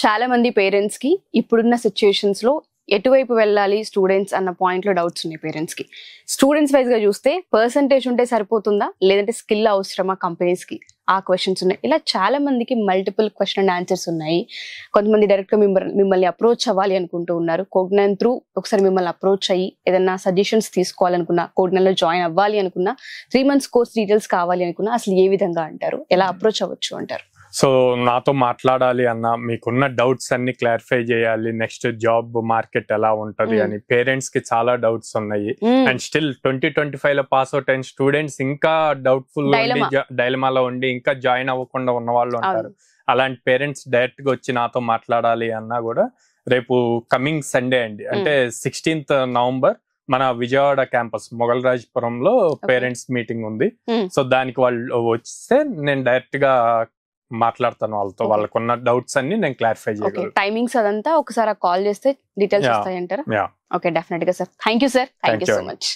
చాలా మంది పేరెంట్స్ కి ఇప్పుడున్న సిచ్యుయేషన్స్ లో ఎటువైపు వెళ్ళాలి స్టూడెంట్స్ అన్న పాయింట్ లో డౌట్స్ ఉన్నాయి పేరెంట్స్ కి. స్టూడెంట్స్ వైజ్ గా చూస్తే పర్సంటేజ్ ఉంటే సరిపోతుందా, లేదంటే స్కిల్ అవసరమా కంపెనీస్ కి, ఆ క్వశ్చన్స్ ఉన్నాయి. ఇలా చాలా మందికి మల్టిపుల్ క్వశ్చన్ అండ్ ఆన్సర్స్ ఉన్నాయి. కొంతమంది డైరెక్ట్ గా మిమ్మల్ని అప్రోచ్ అవ్వాలి అనుకుంటూ ఉన్నారు. కోగ్నైన్ త్రూ ఒకసారి మిమ్మల్ని అప్రోచ్ అయ్యి ఏదన్నా సజెషన్స్ తీసుకోవాలనుకున్నా, కోగ్నైన్ లో జాయిన్ అవ్వాలి అనుకున్నా, 3 months కోర్స్ డీటెయిల్స్ కావాలి అనుకున్నా అసలు ఏ విధంగా అంటారు, ఎలా అప్రోచ్ అవ్వచ్చు అంటారు? సో నాతో మాట్లాడాలి అన్న, మీకున్న డౌట్స్ అన్ని క్లారిఫై చేయాలి, నెక్స్ట్ జాబ్ మార్కెట్ ఎలా ఉంటది అని పేరెంట్స్ కి చాలా డౌట్స్ ఉన్నాయి. అండ్ స్టిల్ 2025 లో పాస్ అవుట్ అయిన స్టూడెంట్స్ ఇంకా డౌట్ఫుల్ డైలమాలో ఉండి ఇంకా జాయిన్ అవ్వకుండా ఉన్న వాళ్ళు ఉంటారు. అలాంటి పేరెంట్స్ డైరెక్ట్ గా వచ్చి నాతో మాట్లాడాలి అన్నా కూడా రేపు కమింగ్ సండే అండి, అంటే 16th November మన విజయవాడ క్యాంపస్ మొగల్రాజ్పురంలో పేరెంట్స్ మీటింగ్ ఉంది. సో దానికి వాళ్ళు వస్తే నేను డైరెక్ట్ గా మాట్లాడతాను వాళ్ళతో, వాళ్ళకున్న డౌట్స్ అన్ని నేను క్లారిఫై చేయగలను. టైమింగ్స్ అదంతా ఒకసారి కాల్ చేస్తే డీటెయిల్స్ వస్తాయంటారా? ఓకే, డెఫినెట్ గా sir. Thank you sir, thank you so much.